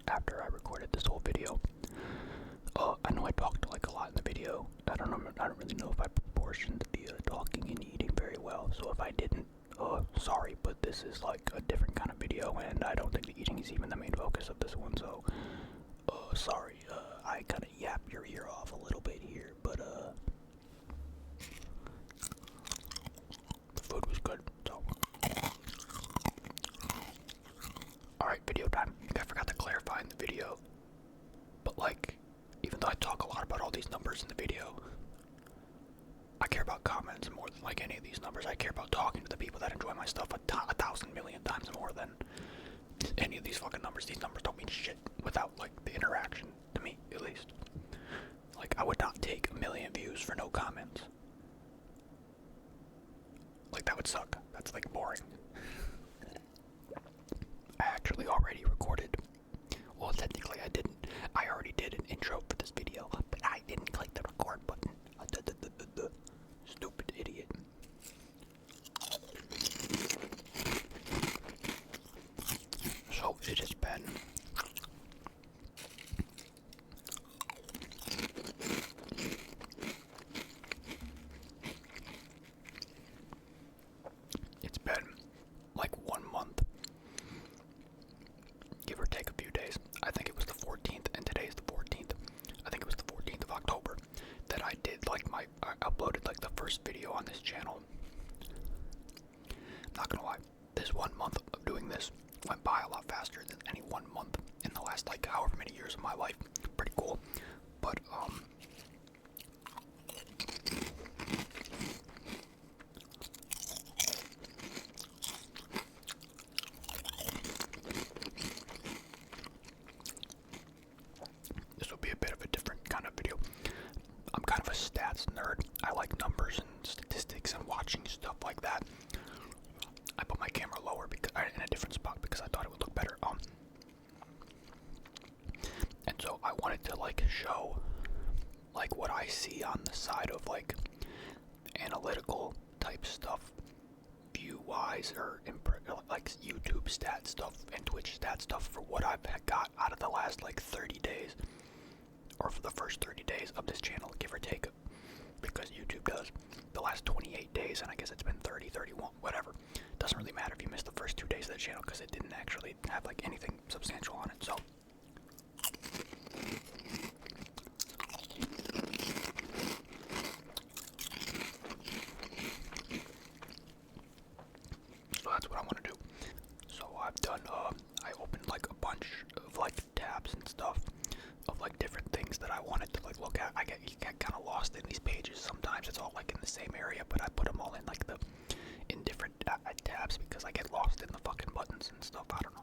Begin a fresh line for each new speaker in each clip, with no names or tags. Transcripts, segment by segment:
after I recorded this whole video. I know I talked like a lot in the video. I don't really know if I proportioned the talking and eating very well. So if I didn't, sorry, but this is like a different kind of video, and I don't think the eating is even the main focus of this one. So, sorry. I kind of yapped your ear off a little bit here, but the food was good. So, all right, video time. I forgot to clarify in the video, but like, even though I talk a lot about all these numbers in the video, I care about comments more than like any of these numbers. I care about talking to the people that enjoy my stuff 1,000 million times more than any of these fucking numbers. These numbers don't mean shit without like the interaction, to me at least. Like, I would not take 1 million views for no comments. Like, that would suck. That's like boring. I actually already recorded. Well, technically I didn't. I already did an intro for this video, but I didn't click the record button. Stupid idiot. So it has been like 1 month, give or take a few days. I think it was the 14th, and today's the 14th. I think it was the 14th of October that I did like I uploaded like the first video on this channel. Not gonna lie, this 1 month of doing this went by a lot faster than any 1 month in the last like however many years of my life. Pretty cool. But this will be a bit of a different kind of video. I'm kind of a stats nerd. I like numbers and statistics and watching stuff like that. I put my camera lower because in a different spot because I thought it would look better. And so I wanted to like show like what I see on the side of like analytical type stuff, view wise, or like YouTube stat stuff and Twitch stat stuff for what I've got out of the last like 30 days, or for the first 30 days of this channel, give or take, because YouTube does the last 28 days, and I guess it's been 30, 31, whatever. Doesn't really matter if you missed the first 2 days of the channel because it didn't actually have like anything substantial on it. So that's what I want to do. So I've done, I opened like a bunch of like tabs and stuff of like different things that I wanted to like look at. You get kind of lost in these pages sometimes. It's all like in the same area, but I put them all in like in different tabs because I get lost in the fucking buttons and stuff. I don't know.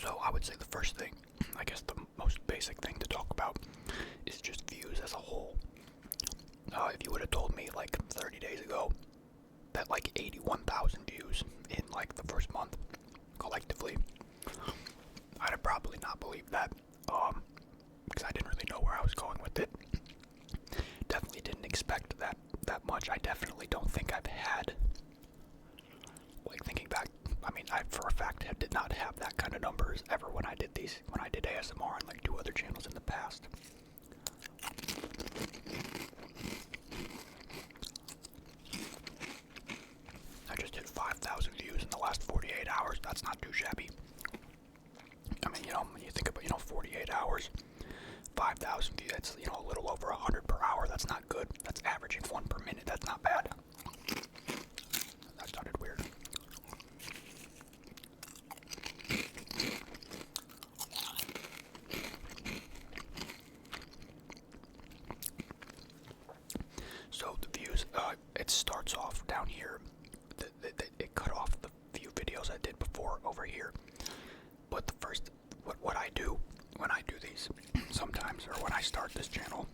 So I would say the first thing, I guess the most basic thing to talk about, is just views as a whole. If you would have told me like 30 days ago that like 81,000 views in like the first month collectively, I'd have probably not believed that, because I didn't really know where I was going with it. Definitely didn't expect that much. I definitely don't think I've had, like thinking back, I mean, I for a fact did not have that kind of numbers ever when I did ASMR on like 2 other channels in the past. I just hit 5,000 views in the last 48 hours. That's not too shabby. I mean, you know, when you think about, 48 hours, 5,000 views, that's, a little over 100 per hour. That's not good. That's averaging 1 per minute. That's not bad. That started weird. So the views, it starts off down here. It cut off the few videos I did before over here. But the first, what I do when I do these sometimes, or when I start this channel,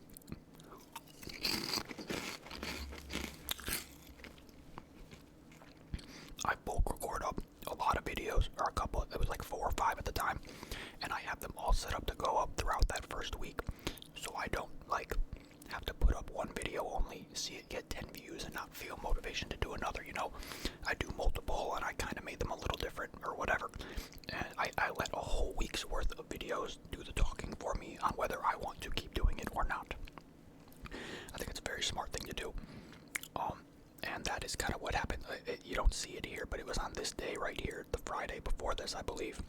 I bulk record up a lot of videos, or a couple, it was like 4 or 5 at the time, and I have them all set up to go up throughout that first week, so I don't like have to put up one video only see it get 10 views and not feel motivation to do another, you know. I do multiple and I kind of made them a little different or whatever. And I let a whole week's worth of videos do the talking for me on whether I want to keep doing it or not. I think it's a very smart thing to do. And that is kind of what happened. You don't see it here, but it was on this day right here, the Friday before this, I believe,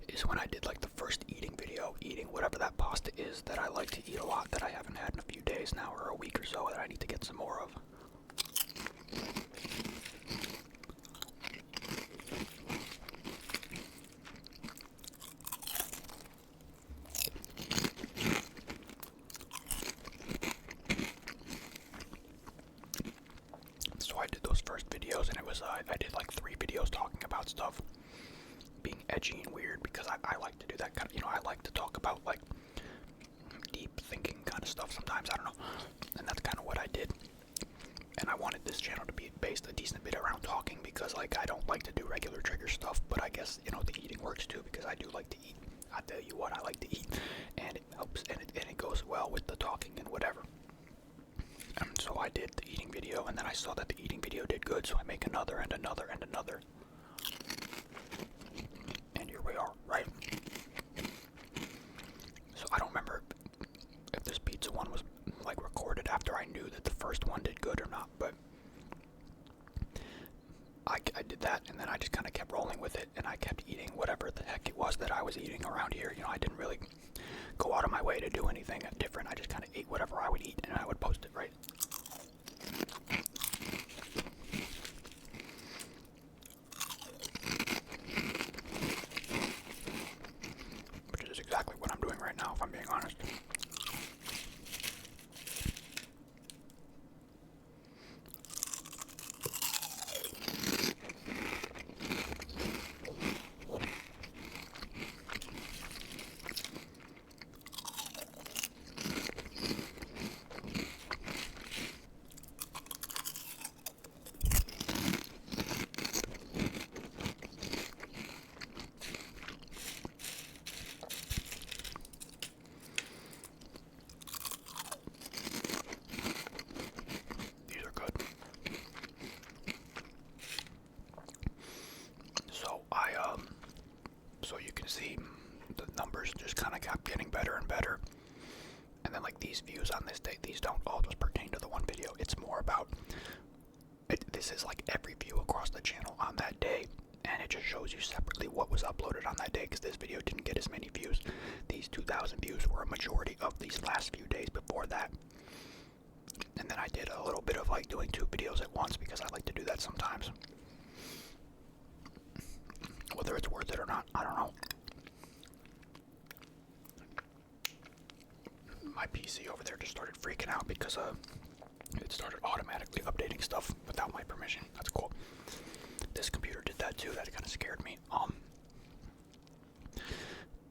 is when I did like the first eating video, eating whatever that pasta is that I like to eat a lot that I haven't had in a few days now or a week or so that I need to get some more of. So I did those first videos, and it was I did like 3 videos talking about stuff, being edgy and weird, because I like to do that kind of, you know, I like to talk about like deep thinking kind of stuff sometimes, I don't know, and that's kind of what I did. And I wanted this channel to be based a decent bit around talking, because like I don't like to do regular trigger stuff, but I guess, you know, the eating works too, because I do like to eat. I tell you what, I like to eat, and it helps, and it goes well with the talking and whatever. And so I did the eating video, and then I saw that the eating video did good, so I make another and another and another. And here we are, right? So I don't remember if this pizza one was like recorded after I knew that the first one did good or not, but I did that, and then I just kind of kept rolling with it, and I kept eating whatever the heck it was that I was eating around here. You know, I didn't really go out of my way to do anything different. I just kind of ate whatever I would eat, and I would post it, right? Which is exactly what I'm doing right now, if I'm being honest. So you can see the numbers just kind of kept getting better and better. And then like these views on this day, these don't all just pertain to the one video. It's more about, this is like every view across the channel on that day. And it just shows you separately what was uploaded on that day, because this video didn't get as many views. These 2,000 views were a majority of these last few days before that. And then I did a little bit of like doing 2 videos at once, because I like to do that sometimes. Whether it's worth it or not, I don't know. My PC over there just started freaking out because it started automatically updating stuff without my permission. That's cool. This computer did that too. That kind of scared me.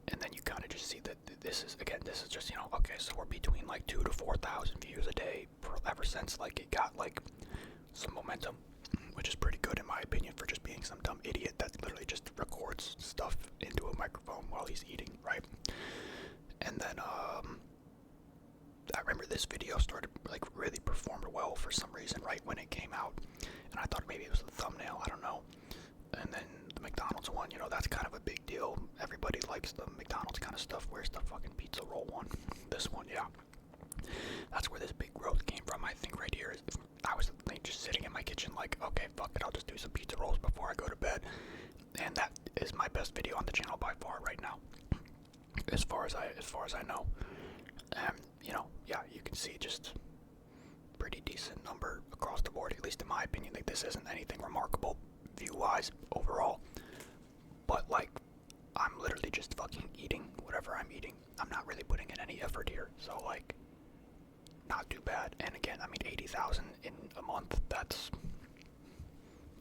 And then you kind of just see that this is just, you know, okay, so we're between like 2,000 to 4,000 views a day ever since like it got like some momentum, which is pretty good in my opinion for just being some dumb idiot that literally just records stuff into a microphone while he's eating, right? And then I remember this video started like really performed well for some reason right when it came out, and I thought maybe it was the thumbnail, I don't know. And then the McDonald's one, you know, that's kind of a big deal. Everybody likes the McDonald's kind of stuff. Where's the fucking pizza roll one? This one, yeah. That's where this big growth came from, I think, right here. I was like, just sitting in my kitchen like, okay, fuck it, I'll just do some pizza rolls before I go to bed. And that is my best video on the channel by far right now, as far as I know. You know, yeah, you can see just pretty decent number across the board, at least in my opinion. Like, this isn't anything remarkable view-wise overall, but like, I'm literally just fucking eating whatever I'm eating. I'm not really putting in any effort here, so like, not too bad. And again, I mean, 80,000 in a month,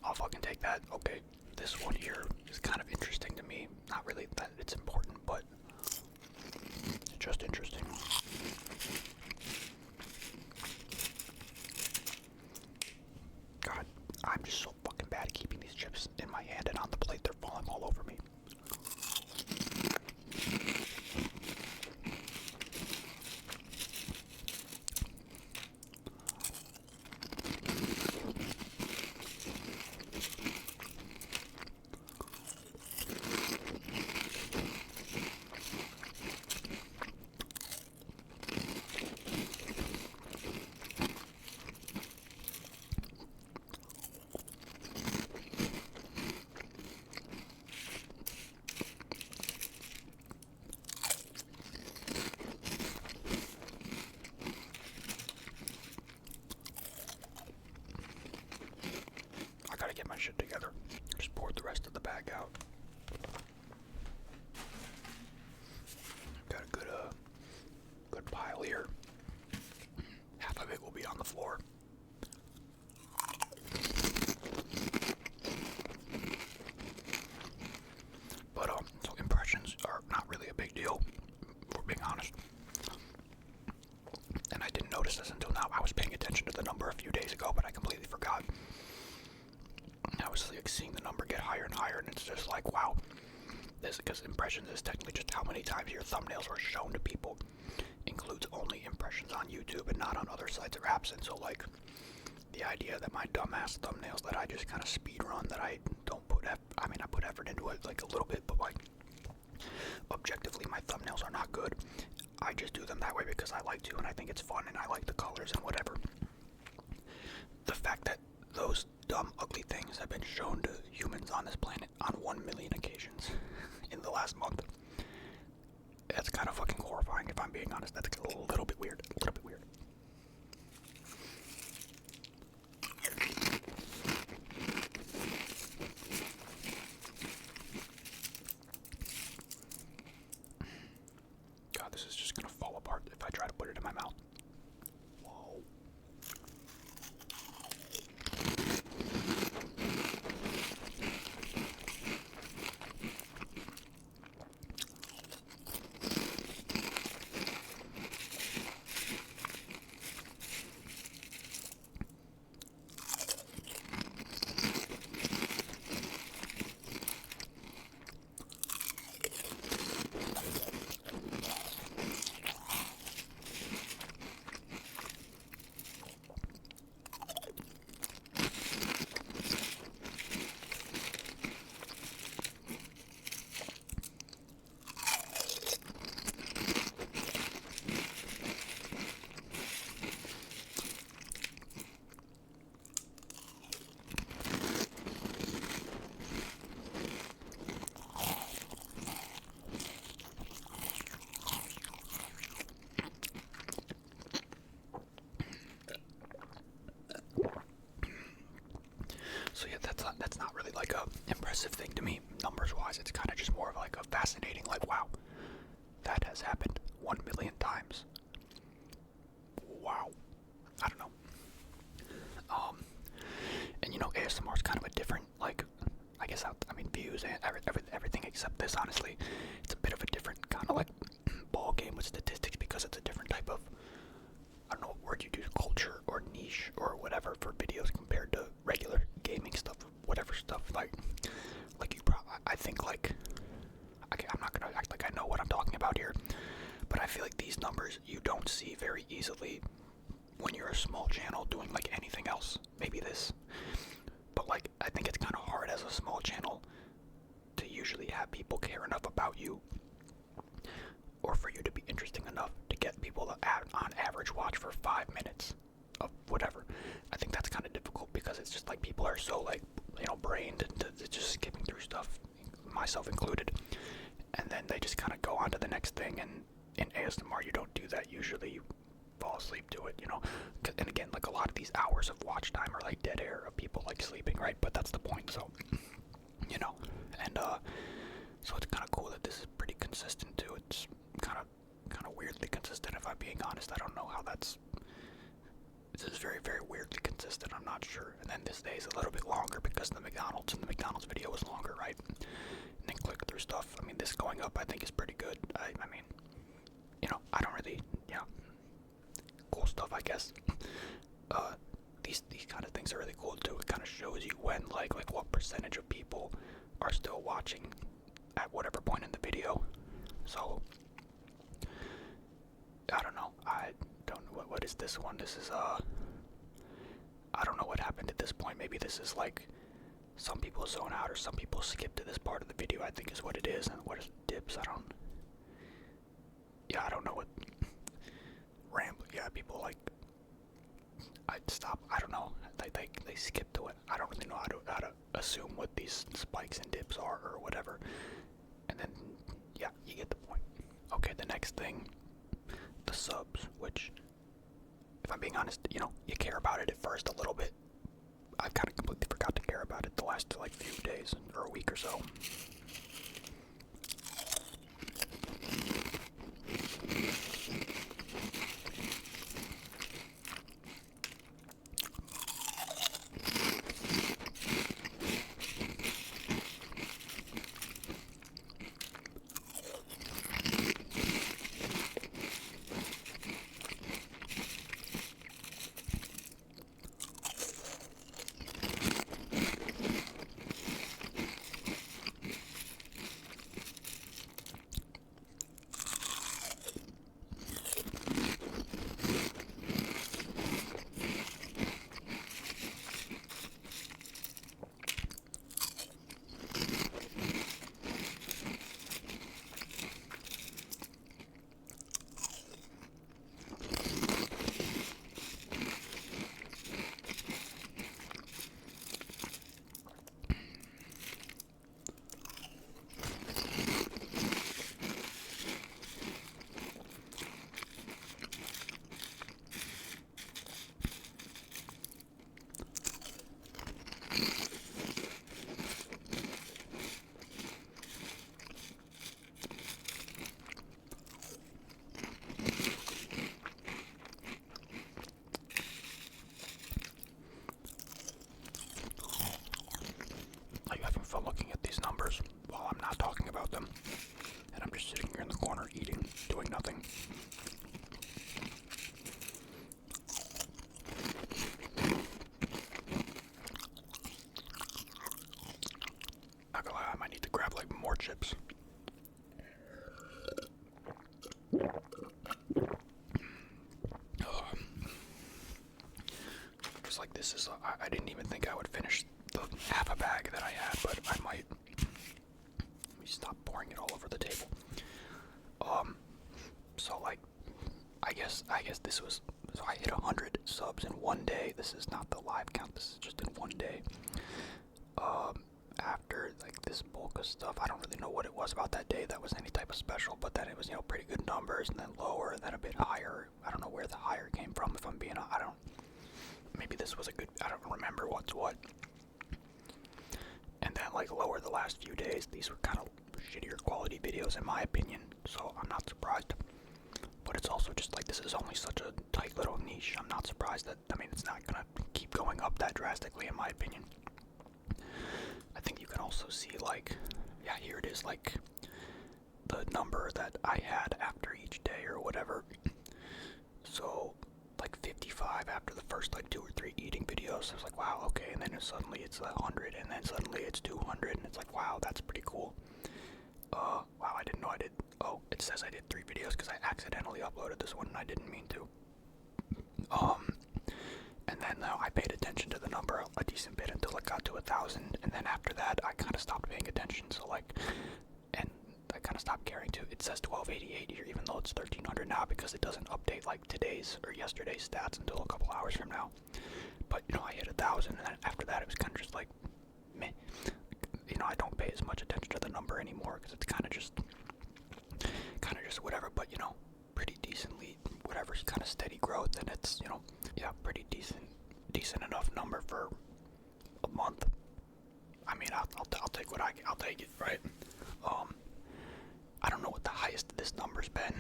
I'll fucking take that. Okay, this one here is kind of interesting to me. Not really that it's important, but it's just interesting. God, I'm just so fucking bad at keeping these chips in my hand and on the plate. They're falling all over me. the floor. But so impressions are not really a big deal, if we're being honest. And I didn't notice this until now. I was paying attention to the number a few days ago, but I completely forgot. I was like seeing the number get higher and higher, and it's just like, wow. This, because impressions is technically just how many times your thumbnails were shown to people. Includes only impressions on YouTube and not on other sites or apps. And so like the idea that my dumbass thumbnails that I just kind of speed run, that I don't put I put effort into it like a little bit, but like objectively my thumbnails are not good. I just do them that way because I like to, and I think it's fun, and I like the colors and whatever. The fact that those dumb, ugly things have been shown to humans on this planet on 1 million occasions in the last month, that's kind of fucking horrifying, if I'm being honest. That's a little bit weird. A little bit weird. God, this is just gonna fall apart if I try to put it in my mouth. Whoa. So yeah, that's not really like a impressive thing to me, numbers wise. It's kind of just more of like a fascinating, like, wow, that has happened 1 million times. Wow. I don't know. And you know, ASMR is kind of a different, like, I guess, views and everything except this, honestly. It's a bit of a different kind of like ball game with statistics because it's a different type of, I don't know what word you do, culture or niche or whatever for videos compared to regular gaming stuff, whatever stuff. Like you probably, I think like, I'm not gonna act like I know what I'm talking about here, but I feel like these numbers you don't see very easily when you're a small channel doing like anything else. Maybe this, but like I think it's kind of hard as a small channel to usually have people care enough about you, or for you to be interesting enough to get people to on average watch for 5 minutes of whatever. I think that's kind of difficult because it's just like people are so like, you know, brained into just skipping through stuff, myself included, and then they just kind of go on to the next thing. And in ASMR you don't do that usually. You fall asleep to it, you know. And again, like a lot of these hours of watch time are like dead air of people like sleeping, right? But that's the point. So, you know, and so it's kind of cool that this is pretty consistent too. It's kind of weirdly consistent, if I'm being honest. I don't know how this is very, very weirdly consistent. I'm not sure. And then this day is a little bit longer because the McDonald's video was longer, right? And then click through stuff. I mean, this going up I think is pretty good. I mean, you know, I don't really, you know, cool stuff, I guess. These kind of things are really cool too. It kind of shows you when like what percentage of people are still watching at whatever point in the video. So I don't know. I don't know what is this one. This is I don't know what happened at this point. Maybe this is like some people zone out or some people skip to this part of the video, I think is what it is. And what is dips? I don't know what Ramble. Yeah, people like I'd stop. I don't know. They skip to it. I don't really know how to assume what these spikes and dips are or whatever. And then yeah, you get the point. Okay, the next thing, the subs, which, if I'm being honest, you know, you care about it at first a little bit. I've kind of completely forgot to care about it the last like few days or a week or so. like this is, I didn't even think I would finish the half a bag that I had, but I might. Let me stop pouring it all over the table. So like, I guess this was, so I hit 100 subs in one day. This is not the live count, this is just in one day. After like this bulk of stuff, I don't really know what it was about that day that was any type of special, but then it was, you know, pretty good numbers, and then lower, and then a bit higher. I don't know where the higher came from, if I'm being, maybe this was a good, I don't remember what's what. And then like lower the last few days, these were kind of shittier quality videos in my opinion, so I'm not surprised. But it's also just like, this is only such a tight little niche. I'm not surprised that, I mean, it's not gonna keep going up that drastically in my opinion. I think you can also see, like, yeah, here it is, like, the number that I had after each day or whatever. So, like, 55 after the first, like, 2 or 3 eating videos. I was like, wow, okay, and then suddenly it's 100, and then suddenly it's 200, and it's like, wow, that's pretty cool. Wow, I didn't know I did, oh, it says I did 3 videos because I accidentally uploaded this one, and I didn't mean to. And then I paid attention to the number a decent bit until it got to 1,000, and then after that I kind of stopped paying attention. So like, and I kind of stopped caring too. It says 1288 here, even though it's 1,300 now, because it doesn't update like today's or yesterday's stats until a couple hours from now. But you know, I hit 1,000, and then after that it was kind of just like, meh. You know, I don't pay as much attention to the number anymore because it's kind of just whatever. But you know, pretty decently, whatever, kind of steady growth, and it's, you know, yeah, pretty decent enough number for a month. I mean, I'll take what I'll take it, right? I don't know what the highest this number's been,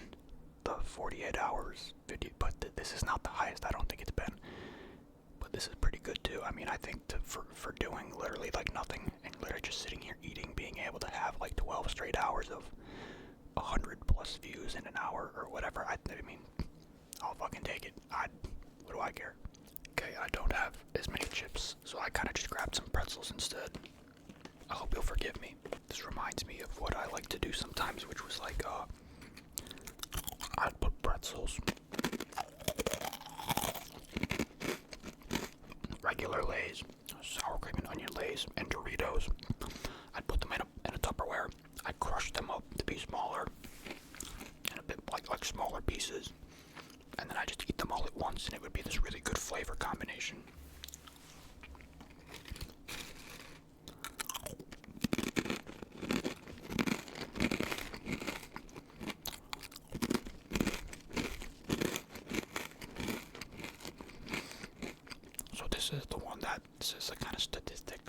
the 48 hours video, but this is not the highest I don't think it's been. But this is pretty good too. I mean, I think for doing literally like nothing and literally just sitting here eating, being able to have like 12 straight hours of 100 plus views in an hour or whatever, I mean, I'll fucking take it. What do I care? Okay, I don't have as many chips, so I kind of just grabbed some pretzels instead. I hope you'll forgive me. This reminds me of what I like to do sometimes, which was like, I'd put pretzels, regular Lay's, sour cream and onion Lay's, and Doritos. I'd put them in a Tupperware. I'd crush them up to be smaller, and a bit like smaller pieces. And then I just eat them all at once, and it would be this really good flavor combination. So this is the one this is a kind of statistic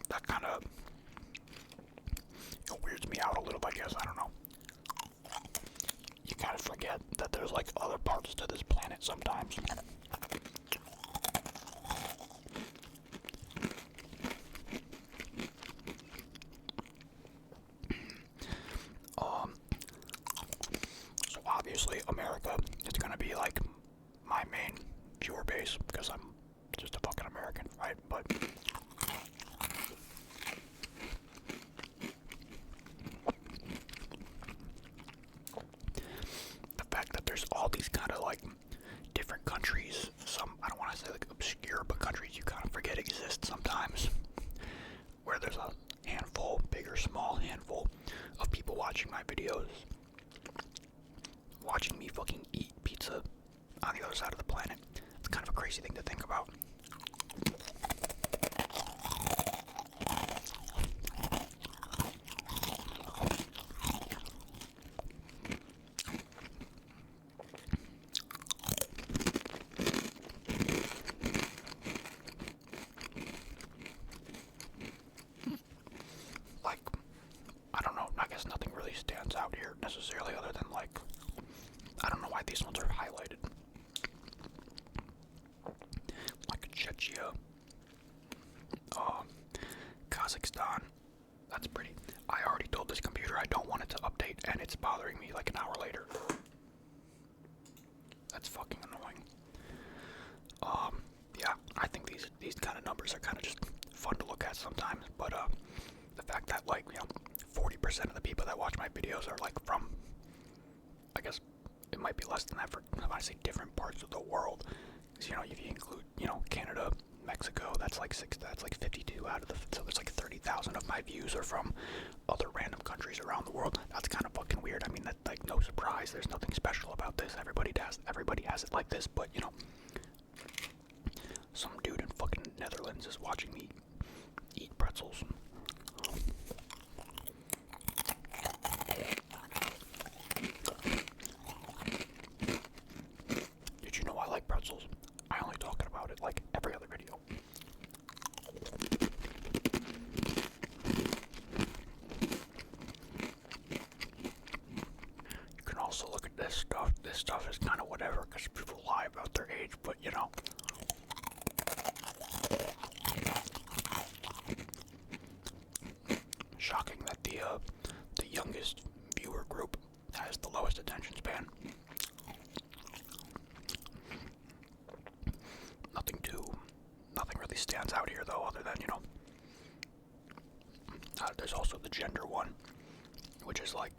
that kind of, it weirds me out a little, I guess, I don't know. You kind of forget that there's like other parts to this planet sometimes. So obviously America is gonna be like my main viewer base because I'm just a fucking American, right? But the fact that there's all these kind of like different countries, some, I don't want to say like obscure, but countries you kind of forget exist sometimes, where there's a handful, big or small handful, of people watching my videos, watching me fucking eat pizza on the other side of the planet. It's kind of a crazy thing to think about. Like, I don't know, I guess nothing really stands out here necessarily other than like, I don't know why these ones are highlighted. Like Czechia, Kazakhstan, that's pretty. I already told this computer I don't want it to update, and it's bothering me like an hour later. That's fucking annoying. Yeah, I think these kind of numbers are kind of just fun to look at sometimes, but the fact that like, you know, 40% of the people that watch my videos are like from, I guess it might be less than that for, when I say different parts of the world, because, you know, if you include, you know, Canada, That's like 52 out of the. So there's like 30,000 of my views are from other random countries around the world. That's kind of fucking weird. I mean, that like no surprise. There's nothing special about this. Everybody has it like this. But you know, some dude in fucking Netherlands is watching me eat pretzels. Did you know I like pretzels? I only talking about it like every other video. You can also look at this stuff. This stuff is kind of whatever because people lie about their age, but you know. Shocking that the youngest viewer group has the lowest attention span. Nothing really stands out here though, other than, you know, there's also the gender one, which is like,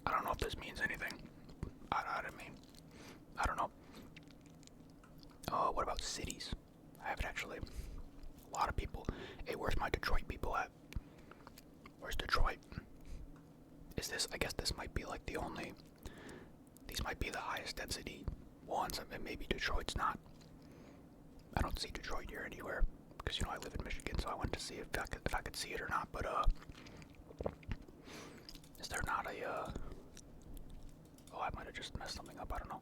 I don't know if this means anything. I don't know. What about cities? I haven't actually. A lot of people. Hey, where's my Detroit people at? Where's Detroit? Is this? I guess this might be like the only. These might be the highest density ones. I mean, maybe Detroit's not. I don't see Detroit here anywhere because you know I live in Michigan, so I wanted to see if I could see it or not. But is there not a? Oh, I might have just messed something up. I don't know.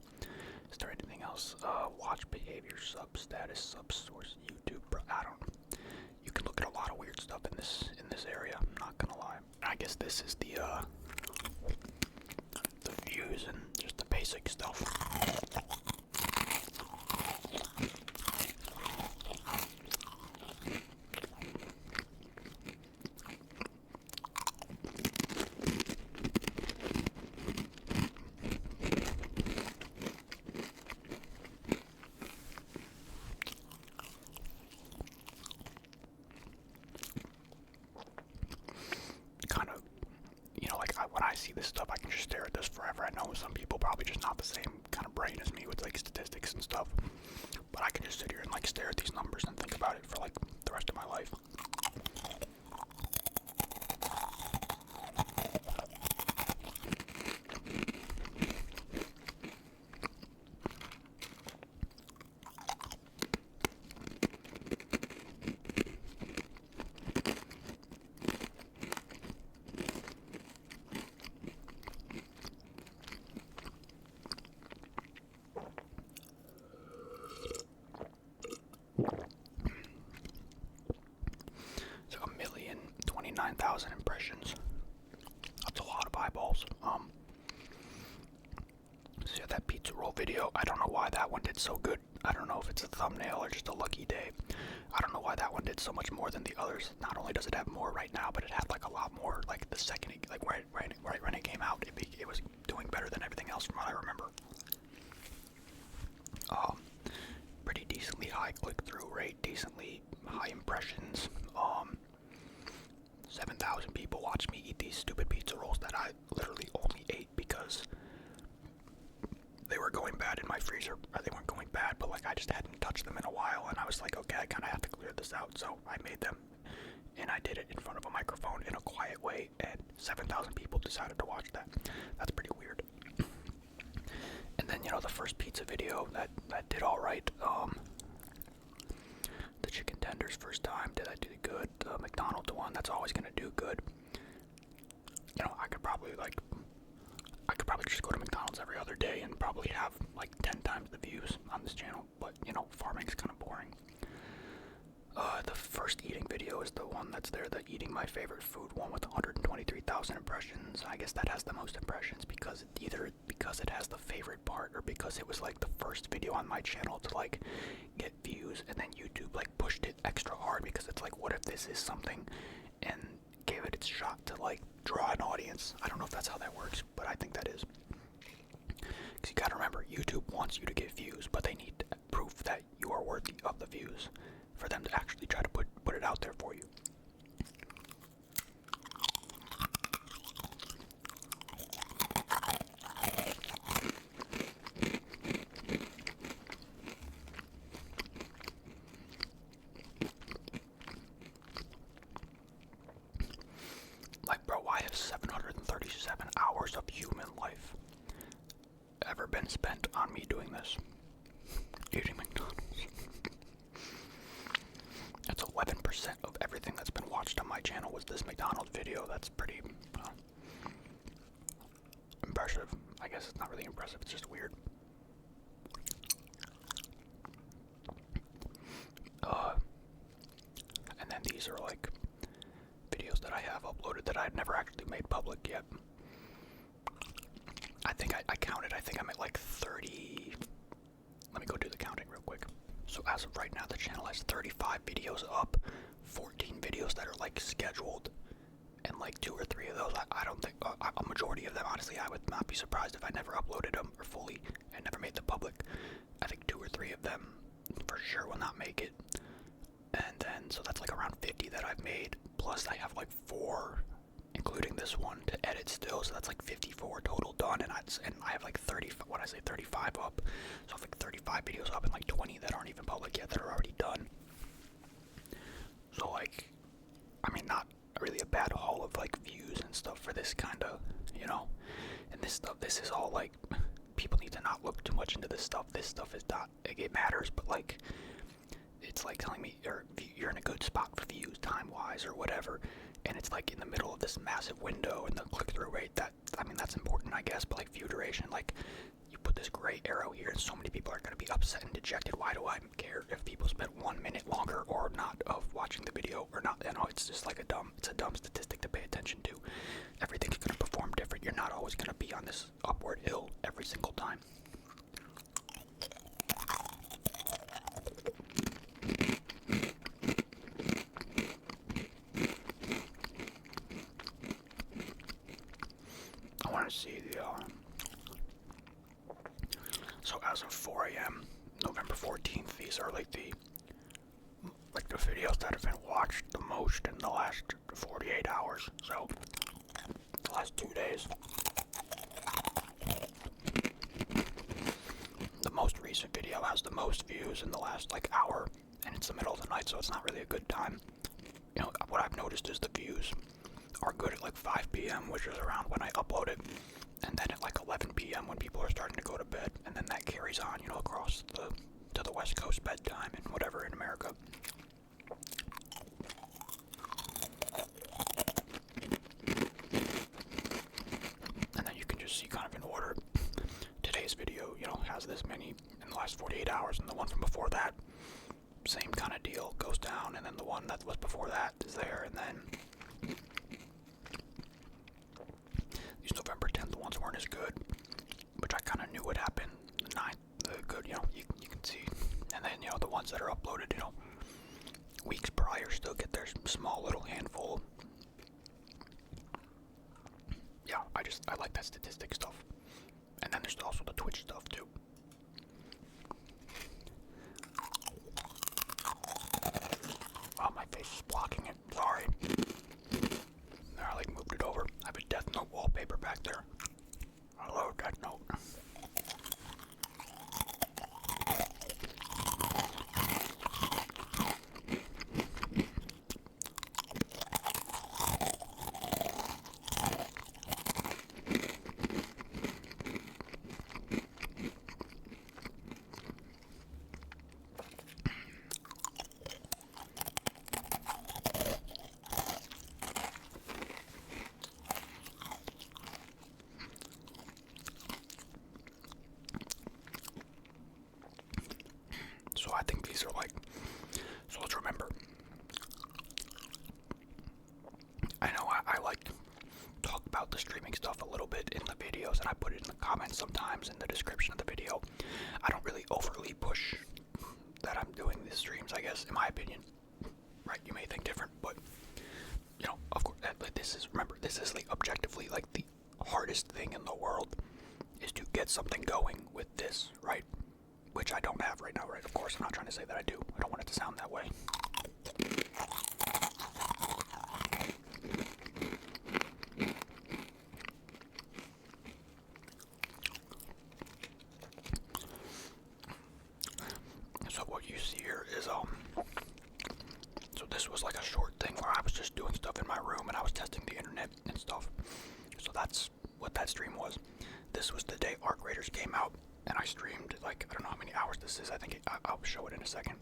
Is there anything else? Watch behavior, sub status, sub source, YouTube. I don't. You can look at a lot of weird stuff in this area. I'm not gonna lie. I guess this is the views and just the basic stuff. When I see this stuff, I can just stare at this forever. I know some people probably just not the same kind of brain as me with like statistics and stuff, but I can just sit here and like stare at these numbers and think about it for like the rest of my life. So 1,029,000 impressions. That's a lot of eyeballs. So yeah, that pizza roll video, I don't know why that one did so good. I don't know if it's a thumbnail or just a lucky day. I don't know why that one did so much more than the others. Not only does it have more right now, but it had like a lot more like the second, like right when it came out, it was doing better than everything else from what I remember. Pretty decently high click-through rate, decently high impressions. 7,000 people watched me eat these stupid pizza rolls that I literally only ate because they were going bad in my freezer. Or they weren't going bad, but like I just hadn't touched them in a while, and I was like, okay, I kind of have to clear this out. So I made them, and I did it in front of a microphone in a quiet way, and 7,000 people decided to watch that. That's pretty weird. And then, you know, the first pizza video that did all right. The chicken tenders first time, did I do good? The McDonald's one, that's always gonna do good. You know, I could probably just go to McDonald's every other day and probably have like 10 times the views on this channel. But you know, farming's kind of boring. The first eating video is the one that's there, the eating my favorite food one with 123,000 impressions. I guess that has the most impressions because either because it has the favorite part or because it was like the first video on my channel to like get views, and then YouTube like pushed it extra hard because it's like, what if this is something, and gave it its shot to like draw an audience. I don't know if that's how that works, but I think that is. Because you gotta remember, YouTube wants you to get views, but they need proof that you are worthy of the views for them to actually try to put it out there for you. spent on me doing this. Eating McDonald's. That's 11% of everything that's been watched on my channel was this McDonald's video. That's pretty impressive. I guess it's not really impressive, it's just weird. And then these are like videos that I have uploaded that I've never actually made public yet. I think I counted, I think I'm at like 30. Let me go do the counting real quick. So as of right now, the channel has 35 videos up, 14 videos that are like scheduled, and like 2 or 3 of those, I don't think, a majority of them, honestly, I would not be surprised if I never uploaded them or fully and never made them public. I think 2 or 3 of them for sure will not make it. And then, so that's like around 50 that I've made, plus I have like 4, including this one, to edit still, so that's like 54 total done, and I have like 30, what I say, 35 up, so I have like 35 videos up and like 20 that aren't even public yet that are already done. So like, I mean, not really a bad haul of like views and stuff for this kind of, you know, and this stuff, this is all like, people need to not look too much into this stuff. This stuff is not, like, it matters, but like, it's like telling me you're in a good spot for views time-wise or whatever, and it's like in the middle of this massive window and the click-through rate, that, I mean, that's important, I guess, but like view duration, like, you put this gray arrow here and so many people are going to be upset and dejected. Why do I care if people spent 1 minute longer or not of watching the video or not? You know, it's just like it's a dumb statistic to pay attention to. Everything's going to perform different. You're not always going to be on this upward hill every single time. I want to see the, so as of 4 a.m., November 14th, these are like the videos that have been watched the most in the last 48 hours, so the last 2 days. The most recent video has the most views in the last like hour, and it's the middle of the night, so it's not really a good time. You know, what I've noticed is the views are good at like 5 p.m., which is around when I upload it, and then at like 11 p.m. when people are starting to go to bed, and then that carries on, you know, across to the West Coast bedtime and whatever in America. And then you can just see kind of in order. Today's video, you know, has this many in the last 48 hours, and the one from before that, same kind of deal, goes down, and then the one that was before that is there, and then these November 10th ones weren't as good, which I kind of knew would happen. The 9th, the good, you know, you can see, and then, you know, the ones that are uploaded, you know, weeks prior still get their small little handful. Yeah, I like that statistic stuff. And then there's also the Twitch stuff too. Oh, my face is blocking it. Sorry. I like moved it over. I have a Death Note wallpaper back there. I love Death Note. So I think these are like, so let's remember, I know I like to talk about the streaming stuff a little bit in the videos, and I put it in the comments sometimes in the description of the video. I don't really overly push that I'm doing these streams, I guess, in my opinion. Right, you may think different, but, you know, of course, remember, this is like objectively like the hardest thing in the world is to get something going with this, right? Which I don't have right now, right? Of course, I'm not trying to say that I do. I don't want it to sound that way. So what you see here is, so this was like a short thing where I was just doing stuff in my room and I was testing the internet and stuff. So that's what that stream was. This was the day Arc Raiders came out, and I streamed, like, I don't know how many hours this is. I think I'll show it in a second.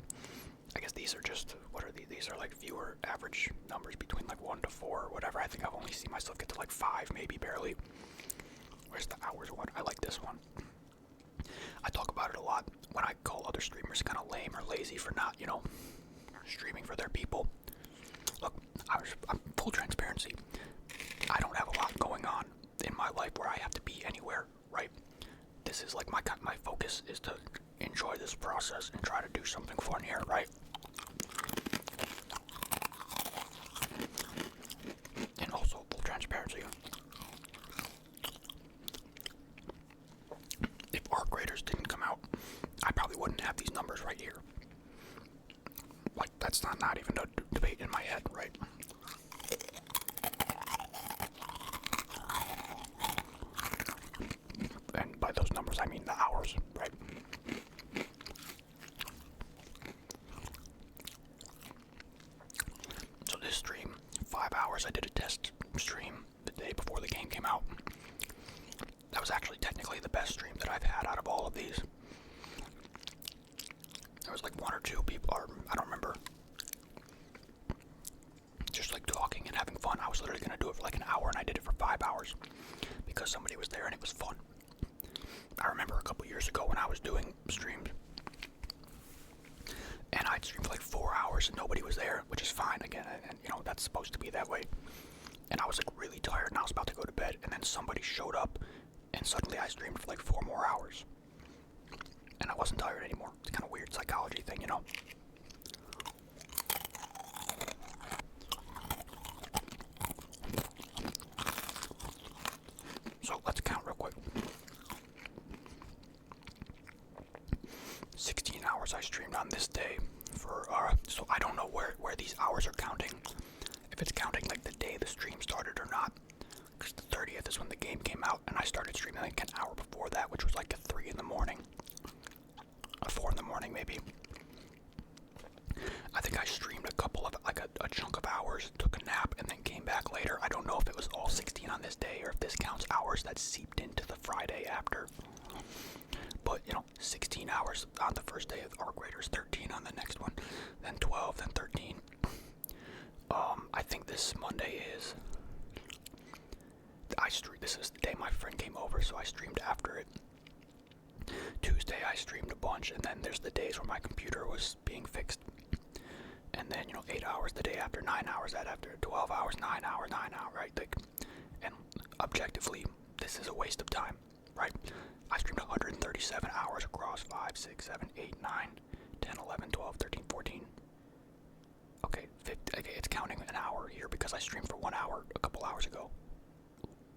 I guess these are just, what are these? These are like viewer average numbers between like 1 to 4 or whatever. I think I've only seen myself get to like 5, maybe, barely. Where's the hours one? I like this one. I talk about it a lot when I call other streamers kind of lame or lazy for not, you know, streaming for their people. Look, I'm full transparency. I don't have a lot going on in my life where I have to be anywhere, right? This is like my focus is to enjoy this process and try to do something fun here, right? And also full transparency. If our graders didn't come out, I probably wouldn't have these numbers right here. Like, that's not even a debate in my head, right? And by those numbers, I mean the hours, right? So this stream, 5 hours, I did a test stream the day before the game came out. That was actually technically the best stream that I've had out of all of these. There was like 1 or 2 people, or I don't remember, just like talking and having fun. I was literally going to do it for like an hour, and I did it for 5 hours because somebody was there and it was fun. I remember a couple years ago when I was doing streams, and I'd stream for like 4 hours and nobody was there, which is fine again, and you know, that's supposed to be that way. And I was like really tired and I was about to go to bed, and then somebody showed up and suddenly I streamed for like 4 more hours. And I wasn't tired anymore. It's kind of weird psychology thing, you know? So let's count real quick. 16 hours I streamed on this day for, so I don't know where these hours are counting. If it's counting like the day the stream started or not. Because the 30th is when the game came out, and I started streaming like an hour before that, which was like at 3 in the morning. 4 in the morning, maybe. I think I streamed a couple of, like a chunk of hours, took a nap, and then came back later. I don't know if it was all 16 on this day, or if this counts hours that seeped into the Friday after. But, you know, 16 hours on the first day of our graders, 13 on the next one, then 12, then 13. I think this Monday is... This is the day my friend came over, so I streamed after it. Tuesday I streamed a bunch, and then there's the days where my computer was being fixed. And then, you know, 8 hours the day after, 9 hours that after, 12 hours, 9 hours, right? Like, and objectively, this is a waste of time, right? I streamed 137 hours across 5, 6, 7, 8, 9, 10, 11, 12, 13, 14. Okay, 50, okay, it's counting an hour here because I streamed for 1 hour a couple hours ago,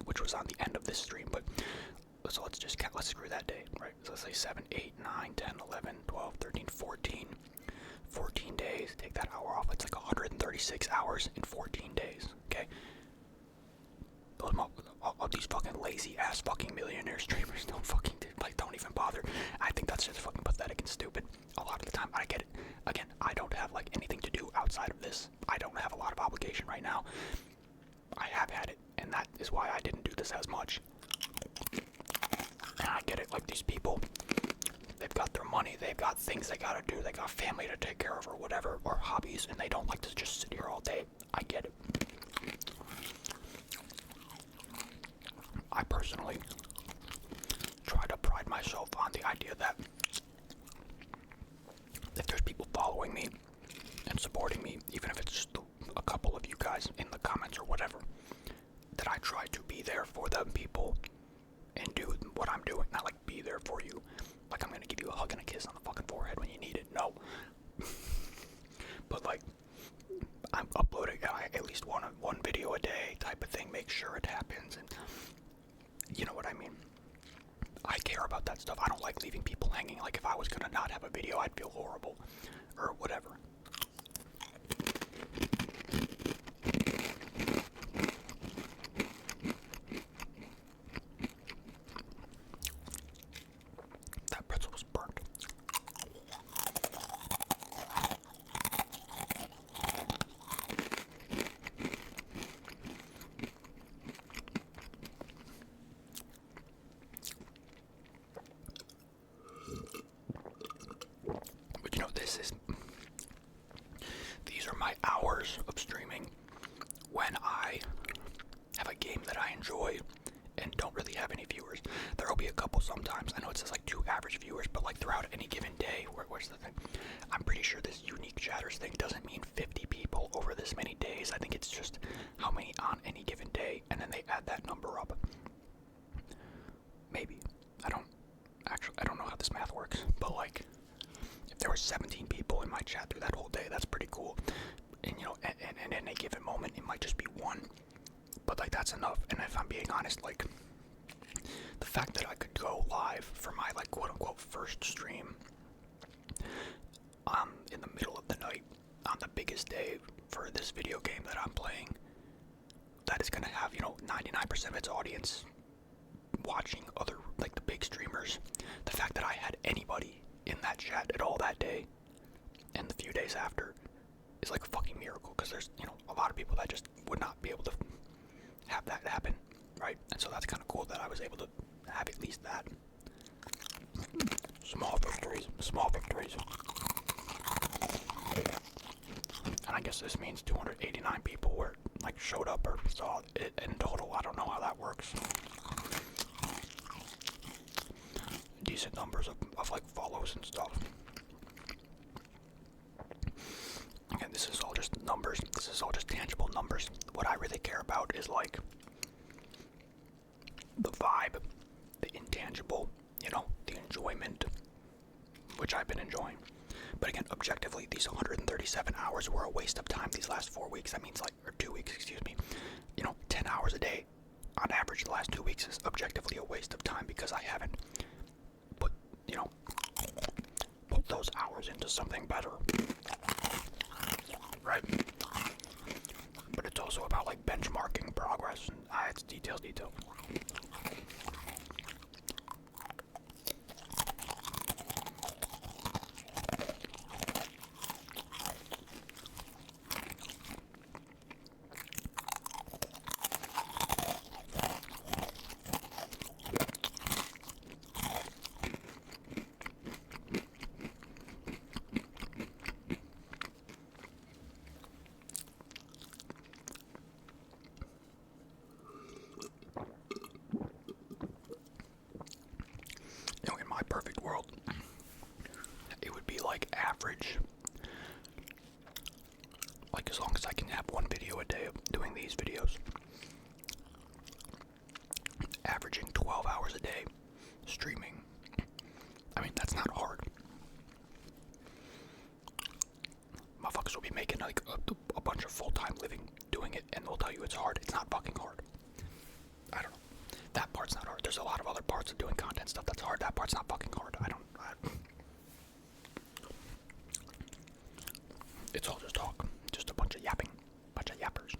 which was on the end of this stream, but so let's just count, let's screw that day, right? So let's say 7, 8, 9, 10, 11, 12, 13, 14. 14 days, take that hour off, it's like 136 hours in 14 days, okay? All these fucking lazy ass fucking millionaire streamers don't fucking, don't even bother. I think that's just fucking pathetic and stupid a lot of the time. I get it. Again, I don't have like anything to do outside of this. I don't have a lot of obligation right now. I have had it, and that is why I didn't do this as much. And I get it, like these people, they've got their money, they've got things they gotta do, they got family to take care of or whatever, or hobbies, and they don't like to just sit here all day. I get it. I personally try to pride myself on the idea that if there's people following me and supporting me, even if it's just a couple of you guys in the comments or whatever, that I try to be there for them people and do what I'm doing. Not like be there for you, like I'm gonna give you a hug and a kiss on the fucking forehead when you need it. No. But like, I'm uploading at least one video a day type of thing, make sure it happens, and you know what I mean. I care about that stuff. I don't like leaving people hanging. Like if I was gonna not have a video, I'd feel horrible or whatever. That pretzel was burnt. sometimes. I know it says like 2 average viewers, but like throughout any given day, where's the thing? I'm pretty sure this unique chatters thing doesn't mean 50 people over this many days. I think it's just how many on any given day, and then they add that number up. Maybe. I don't know how this math works, but like, if there were 17 people in my chat through that whole day, that's pretty cool. And you know, and in any given moment, it might just be one, but like that's enough. And if I'm being honest, like, the fact that I could go live for my like quote unquote first stream in the middle of the night on the biggest day for this video game that I'm playing, that is gonna have, you know, 99% of its audience watching other, like, the big streamers. The fact that I had anybody in that chat at all that day and the few days after is like a fucking miracle, because there's, you know, a lot of people that just would not be able to have that happen, right? And so that's kind of cool that I was able to have at least that. Small victories, small victories. And I guess this means 289 people were, like, showed up or saw it in total. I don't know how that works. Decent numbers of like follows and stuff. Again, this is all just numbers. This is all just tangible numbers. What I really care about is like the vibe, the intangible, you know, the enjoyment, which I've been enjoying. But again, objectively, these 137 hours were a waste of time these last 4 weeks. That means, like, or 2 weeks, excuse me. You know, 10 hours a day on average the last 2 weeks is objectively a waste of time because I haven't put, you know, put those hours into something better. Right? But it's also about, like, benchmarking progress, and it's detail. You know, in my perfect world, it would be like average, like, as long as I can have one video a day of doing these videos, averaging 12 hours a day streaming. I mean, that's not hard. Motherfuckers will be making like a bunch of full-time living doing it, and they'll tell you it's hard. It's not fucking hard. I don't know. That part's not hard. There's a lot of other parts of doing content stuff that's hard. That part's not fucking hard. It's all just talk. Just a bunch of yapping. Bunch of yappers.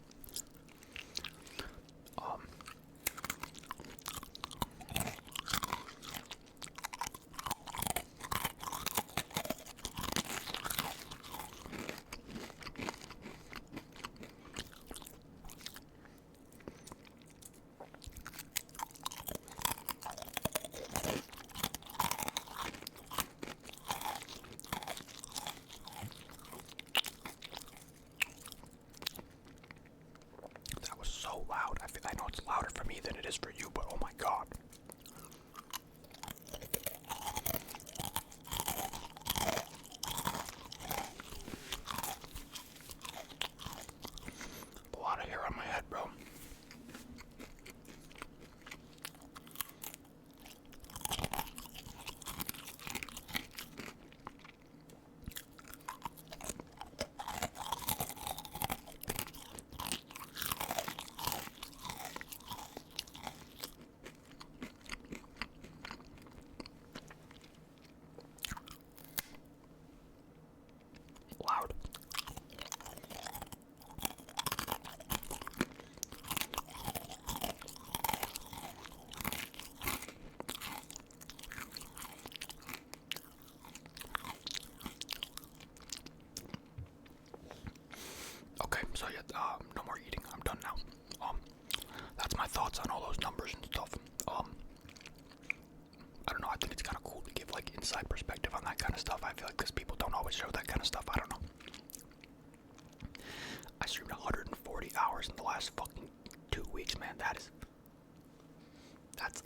That was so loud. I know it's louder for me than it is for you, but oh my god. A lot of hair on my head, bro. Loud. Okay, so yeah, no more eating. I'm done now. That's my thoughts on all those numbers and stuff. I don't know. I think it's kind of cool to give like inside perspective on that kind of stuff. I feel like because people don't always show that kind of stuff. I don't know. I streamed 140 hours in the last fucking 2 weeks, man. That's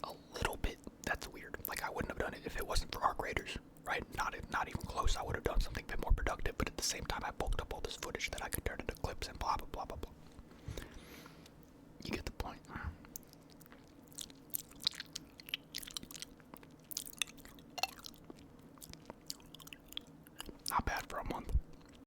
a little bit. That's weird. Like, like I wouldn't have done it if it wasn't for our graders, right? Not even close. I would have done something a bit more productive, but at the same time, I bulked up all this footage that I could turn into clips and blah blah blah blah blah. You get the